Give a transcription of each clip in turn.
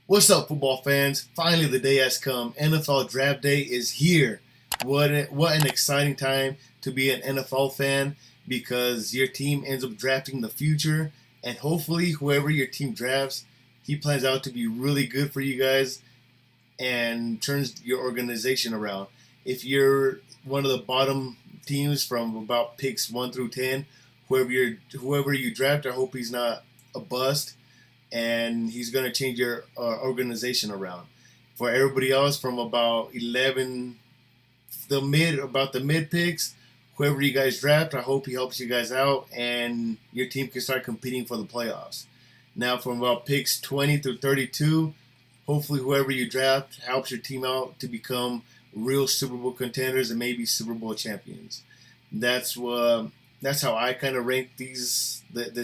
What's up, football fans? Finally, the day has come. NFL Draft Day is here. What an exciting time to be an NFL fan because your team ends up drafting the future, and hopefully, whoever your team drafts, he plans out to be really good for you guys and turns your organization around. If you're one of the bottom teams from about picks 1 through 10, whoever you draft, I hope he's not a bust and he's going to change your organization around. For everybody else, from about 11, the mid picks, whoever you guys draft, I hope he helps you guys out and your team can start competing for the playoffs. Now, from about picks 20 through 32, hopefully whoever you draft helps your team out to become real Super Bowl contenders and maybe Super Bowl champions. That's that's how I kind of rank this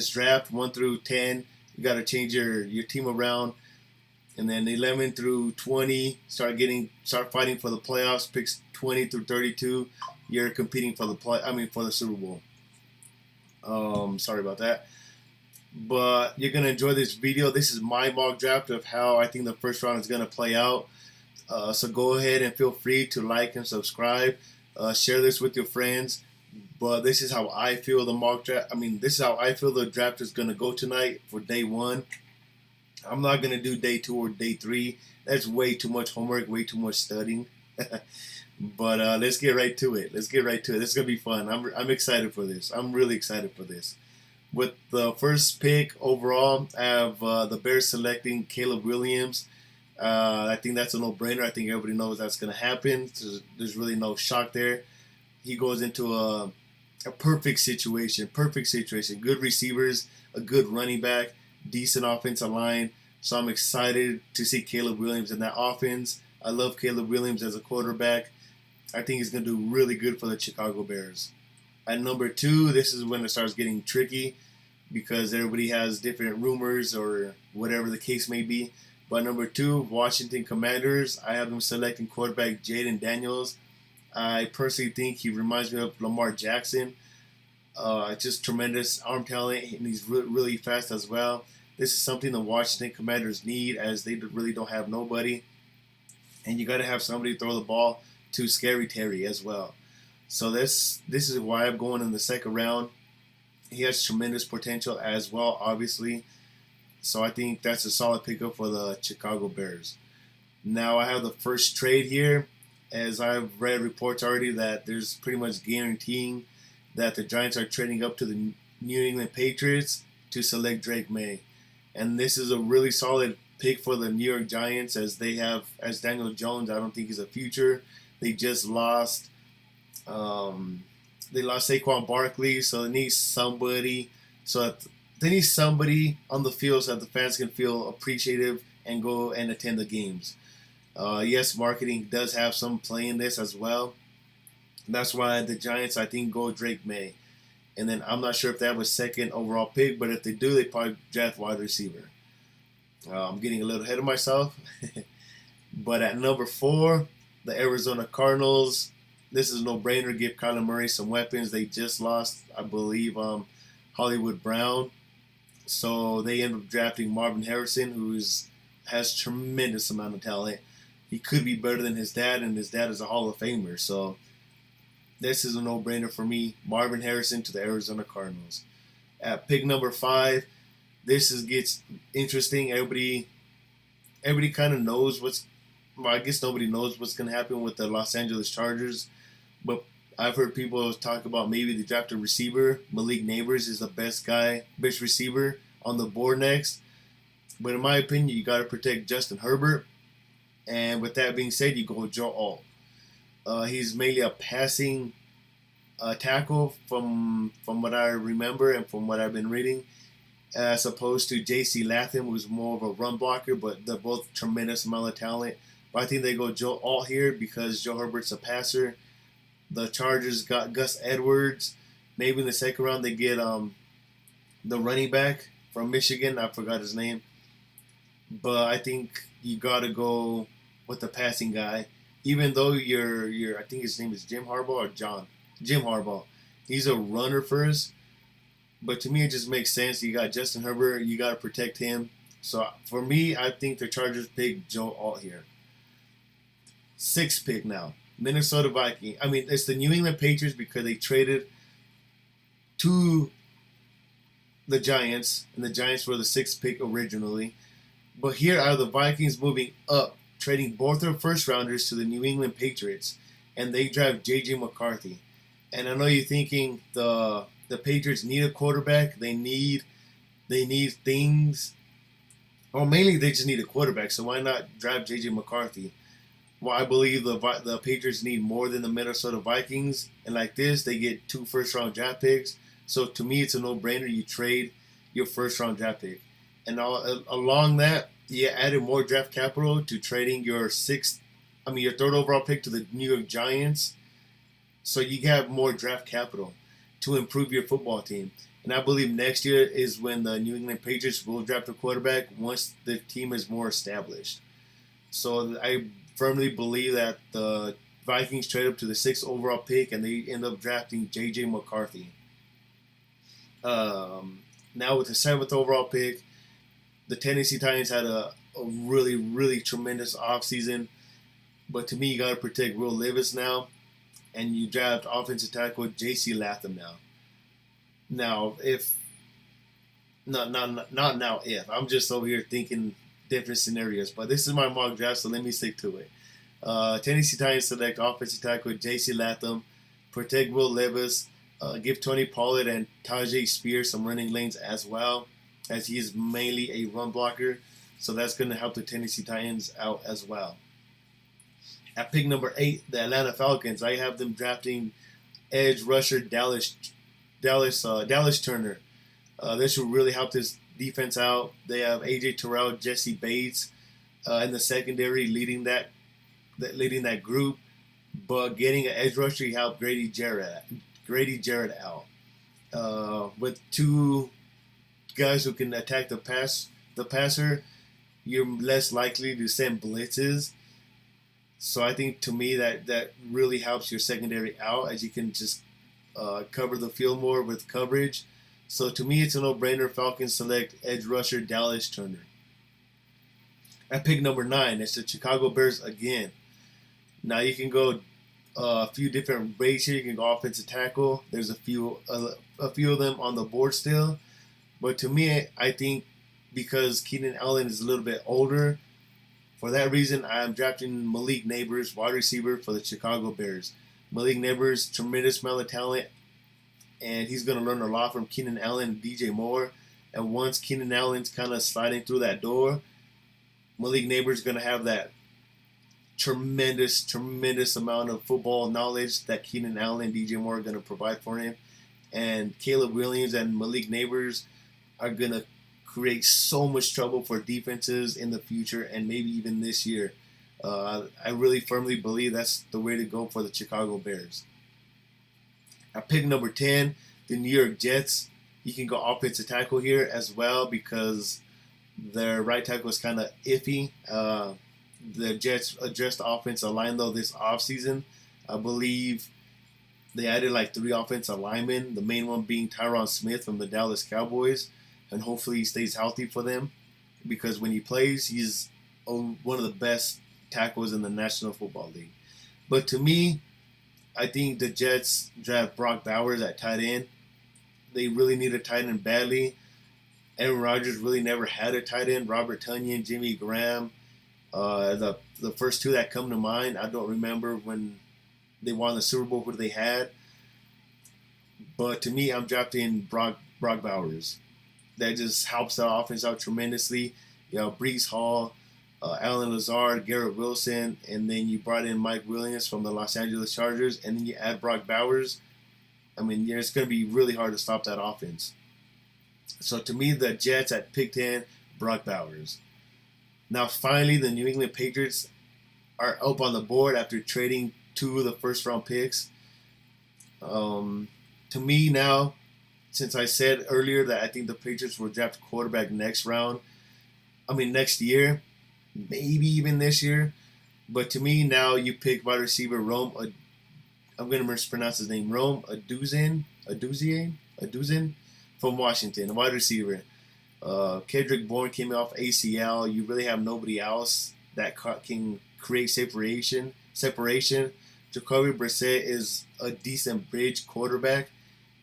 draft 1 through 10. You got to change your team around, and then 11 through 20 start fighting for the playoffs. Picks 20 through 32, you're competing for the for the Super Bowl. Sorry about that, but you're gonna enjoy this video. This is my mock draft of how I think the first round is gonna play out. So go ahead and feel free to like and subscribe. Share this with your friends. But this is how I feel the mock draft. This is how I feel the draft is going to go tonight for day one. I'm not going to do day 2 or day 3. That's way too much homework, way too much studying. But let's get right to it. This is going to be fun. I'm excited for this. I'm really excited for this. With the first pick overall, I have the Bears selecting Caleb Williams. I think that's a no-brainer. I think everybody knows that's going to happen. There's really no shock there. He goes into a perfect situation. Good receivers, a good running back, decent offensive line. So I'm excited to see Caleb Williams in that offense. I love Caleb Williams as a quarterback. I think he's going to do really good for the Chicago Bears. At number 2, this is when it starts getting tricky because everybody has different rumors or whatever the case may be. But number 2, Washington Commanders, I have them selecting quarterback Jaden Daniels. I personally think he reminds me of Lamar Jackson. Just tremendous arm talent, and he's really fast as well. This is something the Washington Commanders need, as they really don't have nobody. And you got to have somebody throw the ball to Scary Terry as well. So this is why I'm going in the second round. He has tremendous potential as well, obviously. So I think that's a solid pickup for the Chicago Bears. Now I have the first trade here. As I've read reports already that there's pretty much guaranteeing that the Giants are trading up to the New England Patriots to select Drake May. And this is a really solid pick for the New York Giants as as Daniel Jones, I don't think he's a future. They just lost Saquon Barkley, so they need somebody on the field so that the fans can feel appreciative and go and attend the games. Yes, marketing does have some play in this as well. That's why the Giants, I think, go Drake May. And then I'm not sure if they have a second overall pick, but if they do, they probably draft wide receiver. I'm getting a little ahead of myself. But at number 4, the Arizona Cardinals. This is a no-brainer. Give Kyler Murray some weapons. They just lost, I believe, Hollywood Brown. So they end up drafting Marvin Harrison, who has tremendous amount of talent. He could be better than his dad, and his dad is a Hall of Famer. So this is a no-brainer for me. Marvin Harrison to the Arizona Cardinals. At pick number 5, gets interesting. Everybody kind of knows I guess nobody knows what's going to happen with the Los Angeles Chargers. But I've heard people talk about maybe they draft a receiver. Malik Neighbors is the best receiver on the board next. But in my opinion, you got to protect Justin Herbert. And with that being said, you go with Joe Alt. He's mainly a passing tackle from what I remember and from what I've been reading, as opposed to J.C. Latham, who's more of a run blocker, but they're both tremendous amount of talent. But I think they go Joe Alt here because Joe Herbert's a passer. The Chargers got Gus Edwards. Maybe in the second round they get the running back from Michigan. I forgot his name. But I think you got to go with the passing guy. Even though I think his name is Jim Harbaugh or John. Jim Harbaugh. He's a runner first. But to me, it just makes sense. You got Justin Herbert. You got to protect him. So for me, I think the Chargers pick Joe Alt here. Sixth pick now, Minnesota Vikings. I mean, it's the New England Patriots because they traded to the Giants, and the Giants were the sixth pick originally. But here are the Vikings moving up, trading both their first rounders to the New England Patriots, and they draft J.J. McCarthy. And I know you're thinking the Patriots need a quarterback. They need things. Well, mainly they just need a quarterback. So why not draft J.J. McCarthy? Well, I believe the Patriots need more than the Minnesota Vikings, and like this, they get 2 first-round draft picks. So to me, it's a no-brainer. You trade your first-round draft pick, and along that, you added more draft capital to trading your third overall pick to the New York Giants. So you have more draft capital to improve your football team. And I believe next year is when the New England Patriots will draft a quarterback once the team is more established. So I firmly believe that the Vikings trade up to the 6th overall pick and they end up drafting J.J. McCarthy. Now with the 7th overall pick, the Tennessee Titans had a really, really tremendous offseason. But to me, you got to protect Will Levis now. And you draft offensive tackle J.C. Latham now. Now, if not now if I'm just over here thinking different scenarios, but this is my mock draft, so let me stick to it. Tennessee Titans select offensive tackle J.C. Latham, protect Will Levis, give Tony Pollard and Tajay Spears some running lanes as well, as he is mainly a run blocker, so that's going to help the Tennessee Titans out as well. At pick number 8, the Atlanta Falcons, I have them drafting edge rusher Dallas Turner. This will really help this defense out. They have A.J. Terrell, Jesse Bates in the secondary leading that group. But getting an edge rusher, you help Grady Jarrett out. With 2 guys who can attack the passer, you're less likely to send blitzes. So I think to me that really helps your secondary out, as you can just cover the field more with coverage. So to me, it's a no-brainer. Falcons select edge rusher Dallas Turner. At pick number 9, it's the Chicago Bears again. Now you can go a few different ways here. You can go offensive tackle. There's a few of them on the board still, but to me, I think because Keenan Allen is a little bit older, for that reason, I am drafting Malik Nabers, wide receiver for the Chicago Bears. Malik Nabers, tremendous amount of talent, and he's going to learn a lot from Keenan Allen and DJ Moore. And once Keenan Allen's kind of sliding through that door, Malik Nabers is going to have that tremendous amount of football knowledge that Keenan Allen and DJ Moore are going to provide for him. And Caleb Williams and Malik Nabers are going to create so much trouble for defenses in the future and maybe even this year. I really firmly believe that's the way to go for the Chicago Bears. At pick number 10, the New York Jets. You can go offensive tackle here as well because their right tackle is kind of iffy. The Jets addressed the offensive line, though, this offseason. I believe they added like 3 offensive linemen, the main one being Tyron Smith from the Dallas Cowboys, and hopefully he stays healthy for them because when he plays, he's one of the best tackles in the National Football League. But to me, I think the Jets draft Brock Bowers at tight end. They really need a tight end badly. Aaron Rodgers really never had a tight end. Robert Tonyan, Jimmy Graham, the first 2 that come to mind. I don't remember when they won the Super Bowl who they had. But to me, I'm drafting Brock Bowers. That just helps the offense out tremendously. You know, Breece Hall, Alan Lazard, Garrett Wilson, and then you brought in Mike Williams from the Los Angeles Chargers, and then you add Brock Bowers. I mean, it's going to be really hard to stop that offense. So to me, the Jets at pick 10, Brock Bowers. Now, finally, the New England Patriots are up on the board after trading 2 of the first-round picks. To me now, since I said earlier that I think the Patriots will draft quarterback next year, maybe even this year. But to me now, you pick wide receiver Rome. I'm going to mispronounce his name. Rome Odunze from Washington, a wide receiver. Kendrick Bourne came off ACL. You really have nobody else that can create separation. Jacoby Brissett is a decent bridge quarterback,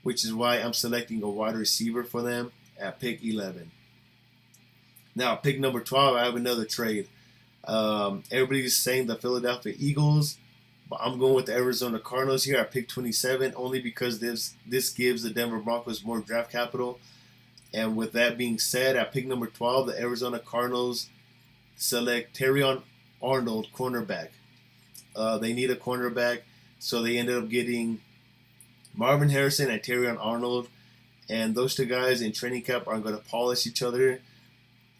which is why I'm selecting a wide receiver for them at pick 11. Now, pick number 12, I have another trade. Everybody's saying the Philadelphia Eagles, but I'm going with the Arizona Cardinals here at pick 27 only because this gives the Denver Broncos more draft capital. And with that being said, at pick number 12, the Arizona Cardinals select Terrion Arnold, cornerback. They need a cornerback, so they ended up getting Marvin Harrison and Terrion Arnold. And those two guys in training camp are going to polish each other.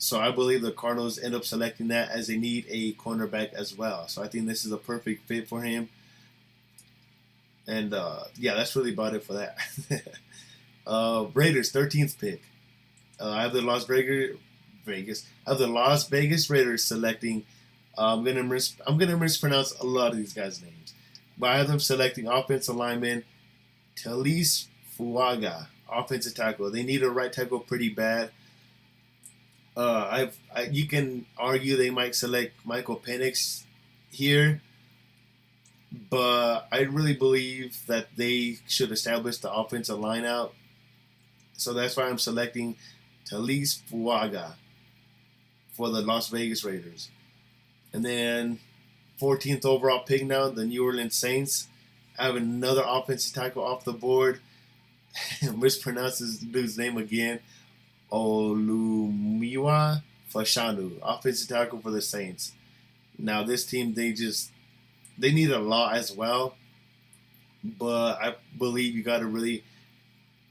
So I believe the Cardinals end up selecting that as they need a cornerback as well. So I think this is a perfect fit for him. And yeah, that's really about it for that. Raiders, 13th pick. I have the Las Vegas Raiders selecting. I'm gonna mispronounce a lot of these guys' names, but I have them selecting offensive lineman Talise Fuaga, offensive tackle. They need a right tackle pretty bad. You can argue they might select Michael Penix here, but I really believe that they should establish the offensive line out. So that's why I'm selecting Talise Fuaga for the Las Vegas Raiders. And then 14th overall pick now, the New Orleans Saints. I have another offensive tackle off the board. Mispronounce this dude's name again. Olumiwa Fashanu, offensive tackle for the Saints. Now this team, they need a lot as well, but I believe you got to really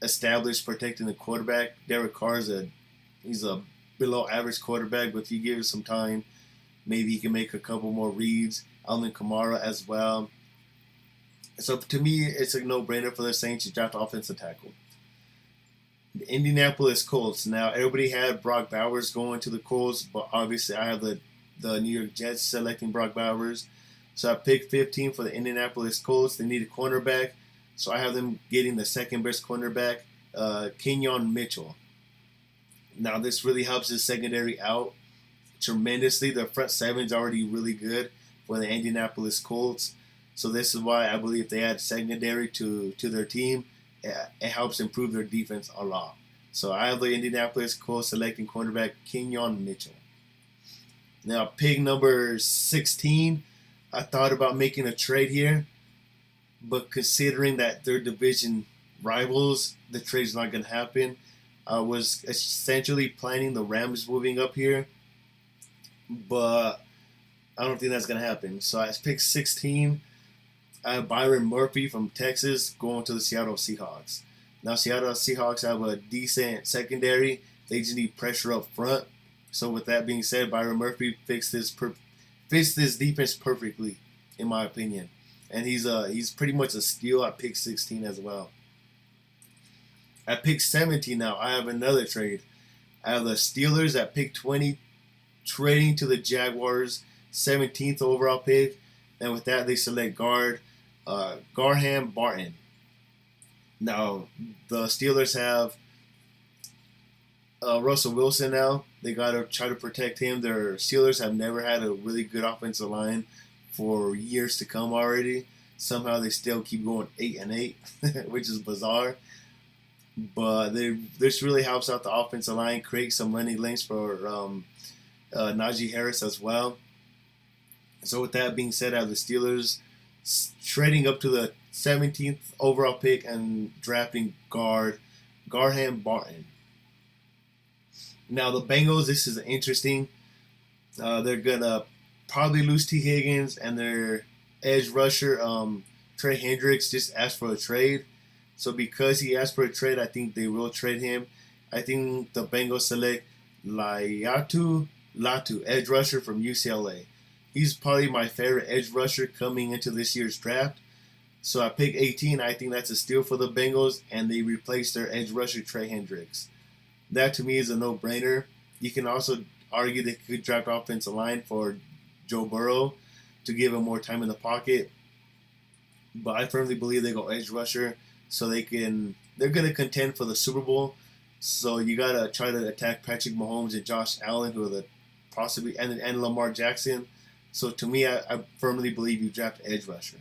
establish protecting the quarterback. Derek Carr he's a below average quarterback, but if you give him some time, maybe he can make a couple more reads. Alvin Kamara as well. So to me, it's a no-brainer for the Saints to draft offensive tackle. The Indianapolis Colts. Now, everybody had Brock Bowers going to the Colts, but obviously I have the New York Jets selecting Brock Bowers. So I picked 15 for the Indianapolis Colts. They need a cornerback, so I have them getting the second best cornerback, Kenyon Mitchell. Now, this really helps the secondary out tremendously. The front seven is already really good for the Indianapolis Colts. So this is why I believe if they add secondary to their team, it helps improve their defense a lot. So I have the Indianapolis Colts selecting cornerback Kenyon Mitchell. Now, pick number 16, I thought about making a trade here, but considering that they're division rivals, the trade's not going to happen. I was essentially planning the Rams moving up here, but I don't think that's going to happen. So I picked 16. I have Byron Murphy from Texas going to the Seattle Seahawks. Now, Seattle Seahawks have a decent secondary. They just need pressure up front. So with that being said, Byron Murphy fits this defense perfectly, in my opinion. And he's pretty much a steal at pick 16 as well. At pick 17 now, I have another trade. I have the Steelers at pick 20 trading to the Jaguars, 17th overall pick. And with that, they select guard Graham Barton. Now, the Steelers have Russell Wilson now. They got to try to protect him. Their Steelers have never had a really good offensive line for years to come already. Somehow they still keep going 8-8, which is bizarre. But this really helps out the offensive line, create some running lanes for Najee Harris as well. So with that being said, I have the Steelers trading up to the 17th overall pick and drafting guard Graham Barton. Now the Bengals, this is interesting. They're gonna probably lose T. Higgins and their edge rusher Trey Hendricks just asked for a trade. So because he asked for a trade, I think they will trade him. I think the Bengals select Laiatu Latu, edge rusher from UCLA. He's probably my favorite edge rusher coming into this year's draft. So I pick 18. I think that's a steal for the Bengals, and they replace their edge rusher, Trey Hendricks. That to me is a no-brainer. You can also argue they could draft offensive line for Joe Burrow to give him more time in the pocket. But I firmly believe they go edge rusher so they're going to contend for the Super Bowl. So you gotta try to attack Patrick Mahomes and Josh Allen, who are the possibly and Lamar Jackson. So to me, I firmly believe you draft edge rusher.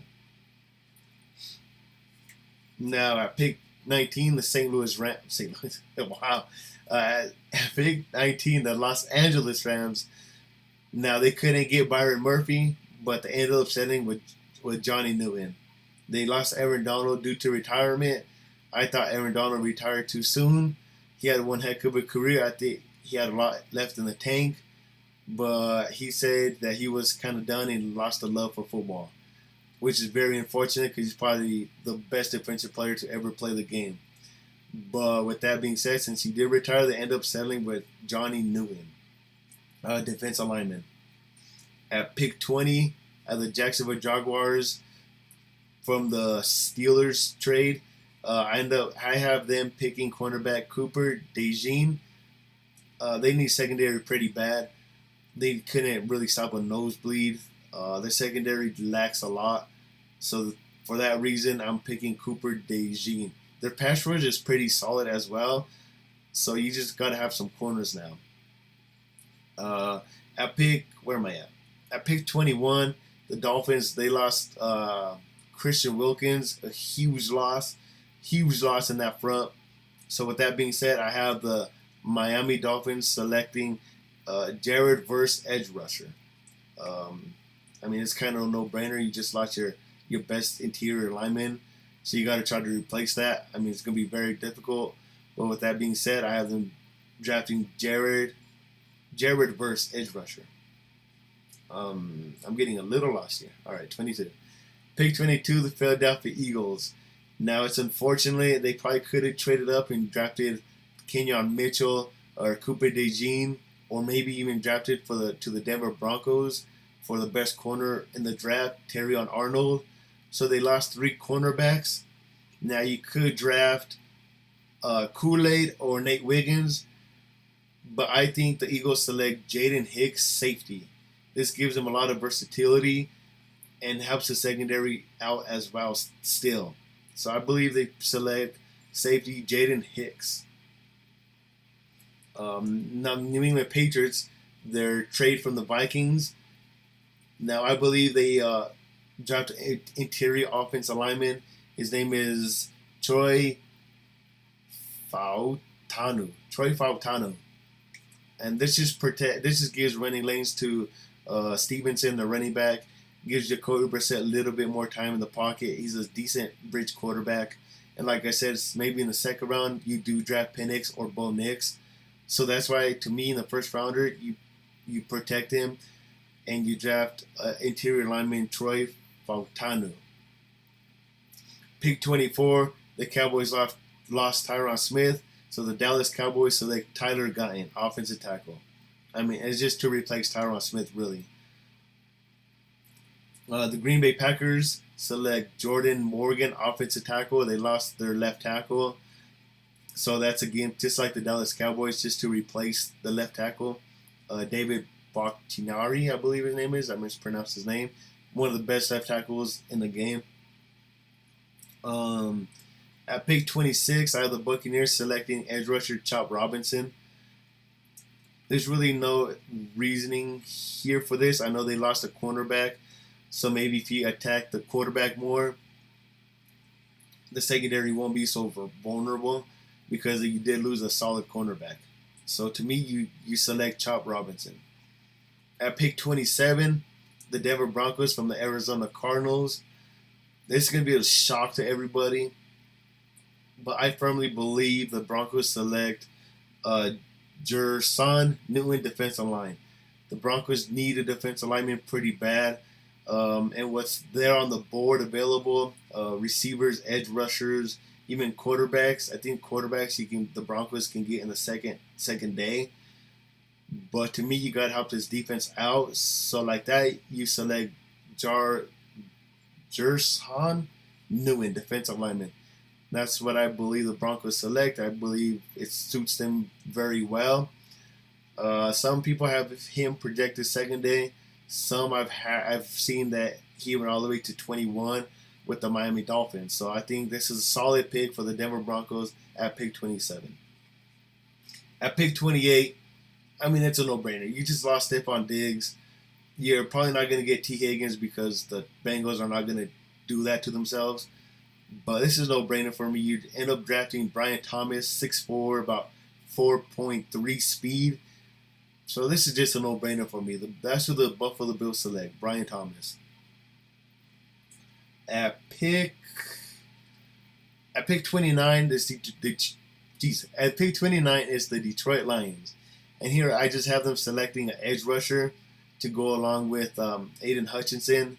Now at pick 19, the St. Louis Rams. St. Louis, wow. At pick 19, the Los Angeles Rams. Now they couldn't get Byron Murphy, but they ended up settling with Johnny Newton. They lost Aaron Donald due to retirement. I thought Aaron Donald retired too soon. He had one heck of a career. I think he had a lot left in the tank, but he said that he was kind of done and lost the love for football, which is very unfortunate because he's probably the best defensive player to ever play the game. But with that being said, since he did retire, they end up settling with Johnny Newton, defensive lineman. At pick 20, at the Jacksonville Jaguars from the Steelers trade, I have them picking cornerback Cooper DeJean. They need secondary pretty bad. They couldn't really stop a nosebleed. Their secondary lacks a lot. So for that reason, I'm picking Cooper DeJean. Their pass rush is pretty solid as well. So you just got to have some corners now. Where am I at? At pick 21, the Dolphins, they lost Christian Wilkins, a huge loss in that front. So with that being said, I have the Miami Dolphins selecting Jared Verse edge rusher. I mean, it's kind of a no-brainer. You just lost your best interior lineman, so you got to try to replace that. I mean, it's going to be very difficult. But with that being said, I have them drafting Jared Verse edge rusher. I'm getting a little lost here. All right, 22. Pick 22, the Philadelphia Eagles. Now, it's unfortunately, they probably could have traded up and drafted Kenyon Mitchell or Cooper DeJean, or maybe even drafted to the Denver Broncos for the best corner in the draft, Terrion Arnold. So they lost 3 cornerbacks. Now you could draft Kool-Aid or Nate Wiggins, but I think the Eagles select Jaden Hicks, safety. This gives them a lot of versatility and helps the secondary out as well still. So I believe they select safety Jaden Hicks. Now, New England Patriots, their trade from the Vikings. Now, I believe they drafted an interior offensive lineman. His name is Troy Fautanu. And this just gives running lanes to Stevenson, the running back. Gives Jacoby Brissett a little bit more time in the pocket. He's a decent bridge quarterback. And like I said, maybe in the second round, you do draft Penix or Bo Nix. So that's why, to me, in the first rounder, you protect him and you draft interior lineman Troy Fautanu. Pick 24, the Cowboys lost Tyron Smith, so the Dallas Cowboys select Tyler Guyton, offensive tackle. I mean, it's just to replace Tyron Smith, really. The Green Bay Packers select Jordan Morgan, offensive tackle. They lost their left tackle. So that's, again, just like the Dallas Cowboys, just to replace the left tackle. David Bakhtiari, I believe his name is. I mispronounced his name. One of the best left tackles in the game. At pick 26, I have the Buccaneers selecting edge rusher Chop Robinson. There's really no reasoning here for this. I know they lost a cornerback. So maybe if you attack the quarterback more, the secondary won't be so vulnerable because you did lose a solid cornerback. So to me, you select Chop Robinson. At pick 27, the Denver Broncos from the Arizona Cardinals. This is going to be a shock to everybody, but I firmly believe the Broncos select Jerson Newton, defensive line. The Broncos need a defensive lineman pretty bad. And what's there on the board available, receivers, edge rushers, even quarterbacks. I think quarterbacks the Broncos can get in the second day. But to me, you got to help this defense out. So like that, you select Jerson Newton, defensive lineman. That's what I believe the Broncos select. I believe it suits them very well. Some people have him projected second day. Some I've seen that he went all the way to 21 with the Miami Dolphins. So I think this is a solid pick for the Denver Broncos at pick 27. At pick 28, I mean, it's a no-brainer. You just lost Stephon Diggs. You're probably not going to get T. Higgins because the Bengals are not going to do that to themselves. But this is no-brainer for me. You'd end up drafting Brian Thomas, 6'4", about 4.3 speed. So this is just a no-brainer for me. That's who the Buffalo Bills select, Brian Thomas. At pick at pick 29, at pick 29 is the Detroit Lions. And here I just have them selecting an edge rusher to go along with Aiden Hutchinson.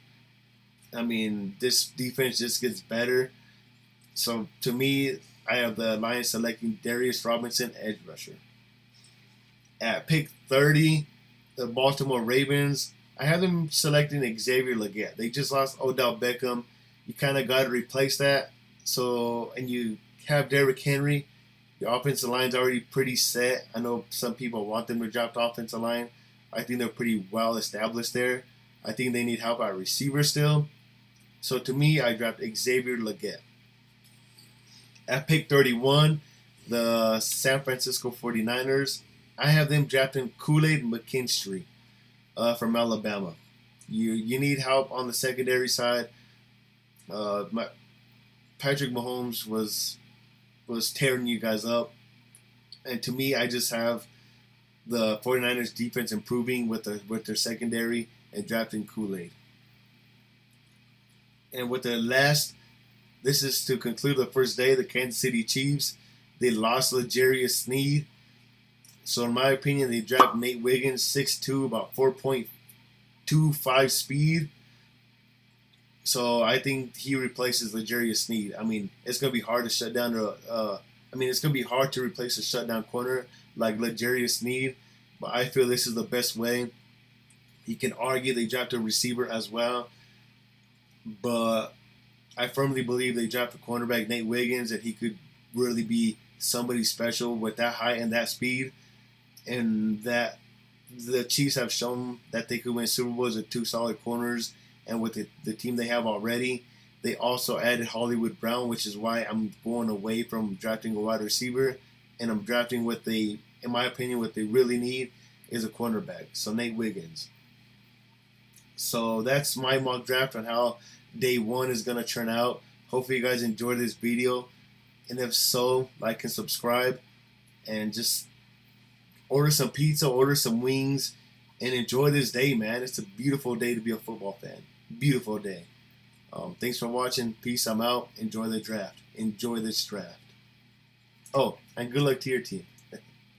I mean, this defense just gets better. So to me, I have the Lions selecting Darius Robinson, edge rusher. At pick 30, the Baltimore Ravens, I have them selecting Xavier Legette. They just lost Odell Beckham. You kind of got to replace that. So, and you have Derrick Henry. Your offensive line's already pretty set. I know some people want them to drop the offensive line. I think they're pretty well established there. I think they need help at receiver still. So to me, I dropped Xavier Legette. At pick 31, the San Francisco 49ers, I have them drafting Kool-Aid McKinstry from Alabama. You need help on the secondary side. Patrick Mahomes was tearing you guys up. And to me, I just have the 49ers defense improving with their secondary and drafting Kool-Aid. And with the last, this is to conclude the first day, the Kansas City Chiefs. They lost L'Jarius Sneed. So in my opinion, they draft Nate Wiggins, 6'2", about 4.25 speed. So I think he replaces L'Jarius Sneed. I mean, it's going to be hard to shut down it's going to be hard to replace a shutdown corner like L'Jarius Sneed, but I feel this is the best way. You can argue they draft a receiver as well, but I firmly believe they draft a cornerback, Nate Wiggins, and he could really be somebody special with that height and that speed, and that the Chiefs have shown that they could win Super Bowls with two solid corners, and with the team they have already. They also added Hollywood Brown, which is why I'm going away from drafting a wide receiver, and I'm drafting in my opinion, what they really need is a cornerback. So Nate Wiggins. So that's my mock draft on how day one is going to turn out. Hopefully you guys enjoyed this video. And if so, like and subscribe. And just order some pizza, order some wings, and enjoy this day, man. It's a beautiful day to be a football fan. Beautiful day. Thanks for watching. Peace. I'm out. Enjoy the draft. Enjoy this draft. Oh, and good luck to your team.